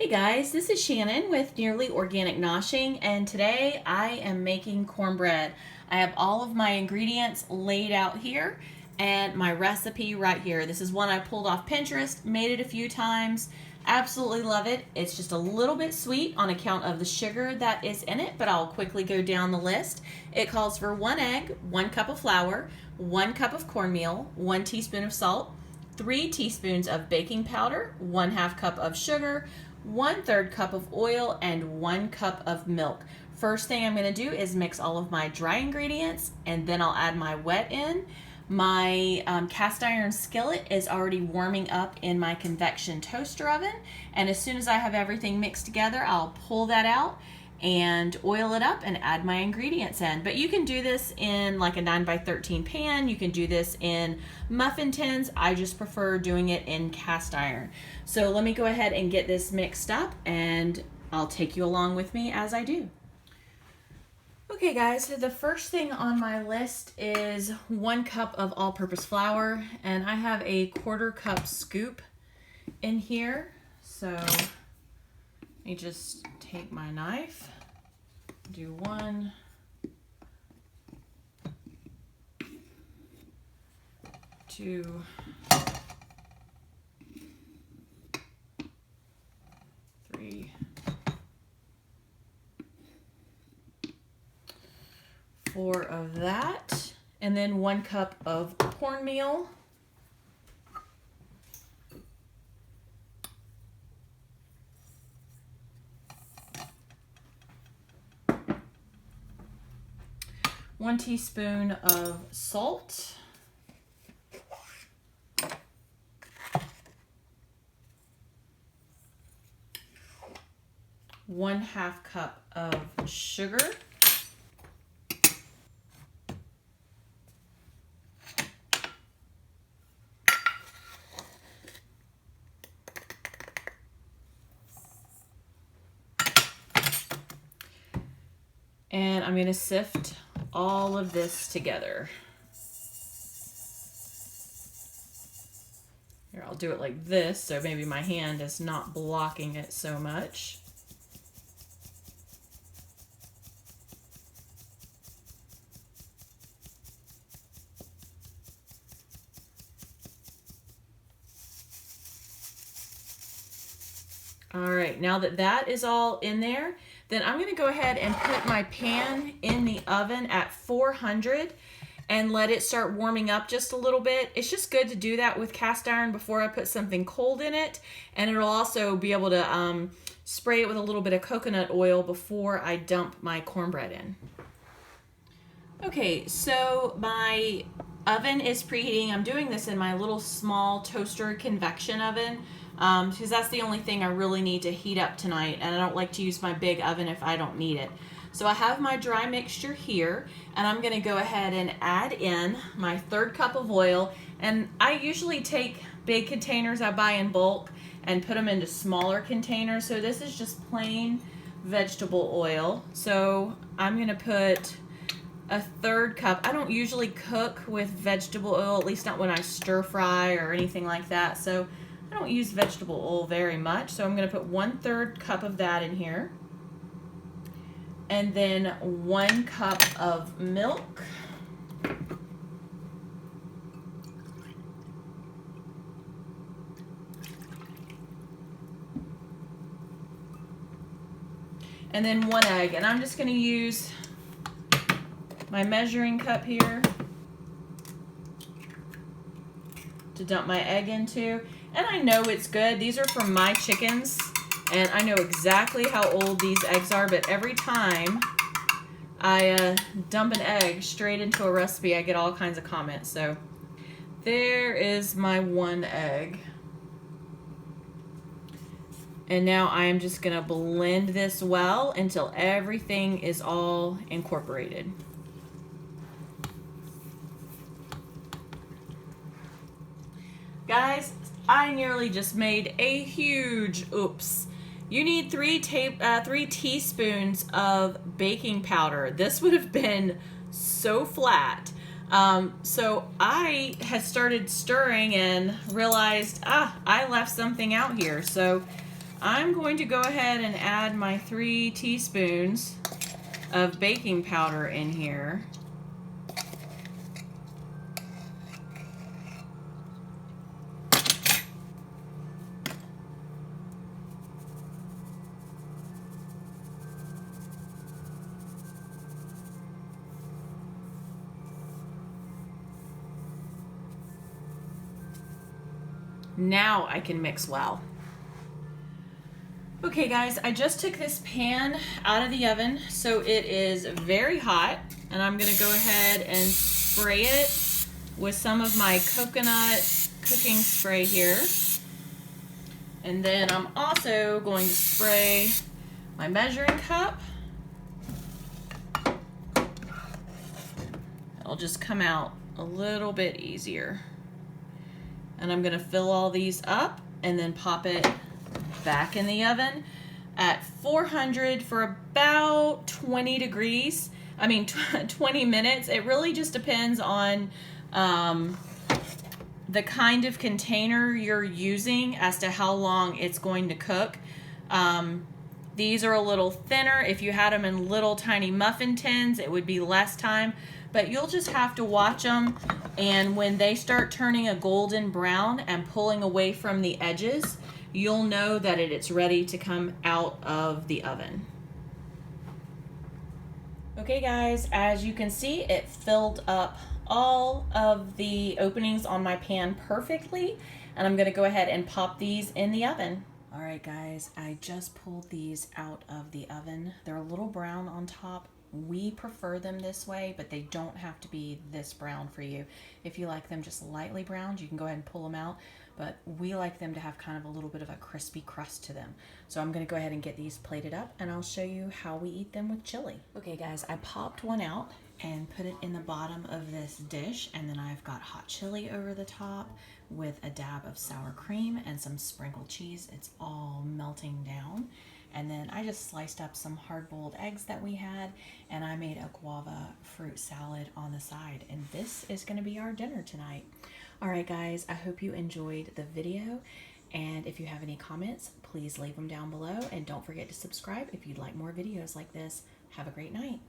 Hey guys, this is Shannon with Nearly Organic Noshing, and today I am making cornbread. I have all of my ingredients laid out here and my recipe right here. This is one I pulled off Pinterest, made it a few times, absolutely love it. It's just a little bit sweet on account of the sugar that is in it, but I'll quickly go down the list. It calls for 1 egg, 1 cup of flour, 1 cup of cornmeal, 1 teaspoon of salt, 3 teaspoons of baking powder, 1/2 cup of sugar, 1/3 cup of oil, and 1 cup of milk. First thing I'm going to do is mix all of my dry ingredients, and then I'll add my wet in. My cast iron skillet is already warming up in my convection toaster oven, and as soon as I have everything mixed together, I'll pull that out and oil it up and add my ingredients in. But you can do this in like a 9x13 pan. You can do this in muffin tins. I just prefer doing it in cast iron. So let me go ahead and get this mixed up, and I'll take you along with me as I do. Okay guys, so the first thing on my list is 1 cup of all-purpose flour, and I have a 1/4 cup scoop in here. So let me just take my knife, do 1, 2, 3, 4 of that, and then 1 cup of cornmeal. One teaspoon of salt, 1/2 cup of sugar, and I'm going to sift all of this together. Here, I'll do it like this so maybe my hand is not blocking it so much. All right, now that that is all in there, then I'm going to go ahead and put my pan in the oven at 400 and let it start warming up just a little bit. It's just good to do that with cast iron before I put something cold in it, and it'll also be able to spray it with a little bit of coconut oil before I dump my cornbread in. Okay, so my oven is preheating. I'm doing this in my little small toaster convection oven because that's the only thing I really need to heat up tonight, and I don't like to use my big oven if I don't need it. So I have my dry mixture here, and I'm going to go ahead and add in my 1/3 cup of oil. And I usually take big containers I buy in bulk and put them into smaller containers. So this is just plain vegetable oil. So I'm going to put a 1/3 cup. I don't usually cook with vegetable oil, at least not when I stir fry or anything like that. So I don't use vegetable oil very much. So I'm going to put 1/3 cup of that in here. And then 1 cup of milk. And then 1 egg. And I'm just going to use my measuring cup here to dump my egg into. And I know it's good. These are from my chickens, and I know exactly how old these eggs are, but every time I dump an egg straight into a recipe, I get all kinds of comments. So there is my 1 egg. And now I am just gonna blend this well until everything is all incorporated. Guys, I nearly just made a huge oops. You need 3 teaspoons of baking powder. This would have been so flat. So I had started stirring and realized, I left something out here. So I'm going to go ahead and add my 3 teaspoons of baking powder in here. Now I can mix well. Okay guys, I just took this pan out of the oven, so it is very hot, and I'm gonna go ahead and spray it with some of my coconut cooking spray here. And then I'm also going to spray my measuring cup. It'll just come out a little bit easier. And I'm gonna fill all these up and then pop it back in the oven at 400 for about 20 degrees. 20 minutes. It really just depends on the kind of container you're using as to how long it's going to cook. These are a little thinner. If you had them in little tiny muffin tins, it would be less time, but you'll just have to watch them, and when they start turning a golden brown and pulling away from the edges, you'll know that it's ready to come out of the oven. Okay guys, as you can see, it filled up all of the openings on my pan perfectly, and I'm gonna go ahead and pop these in the oven. All right guys, I just pulled these out of the oven. They're a little brown on top. We prefer them this way, but they don't have to be this brown for you. If you like them just lightly browned, you can go ahead and pull them out, but we like them to have kind of a little bit of a crispy crust to them. So I'm gonna go ahead and get these plated up, and I'll show you how we eat them with chili. Okay guys, I popped one out and put it in the bottom of this dish, and then I've got hot chili over the top with a dab of sour cream and some sprinkled cheese. It's all melting down. And then I just sliced up some hard-boiled eggs that we had, and I made a guava fruit salad on the side. And this is gonna be our dinner tonight. All right guys, I hope you enjoyed the video. And if you have any comments, please leave them down below. And don't forget to subscribe if you'd like more videos like this. Have a great night.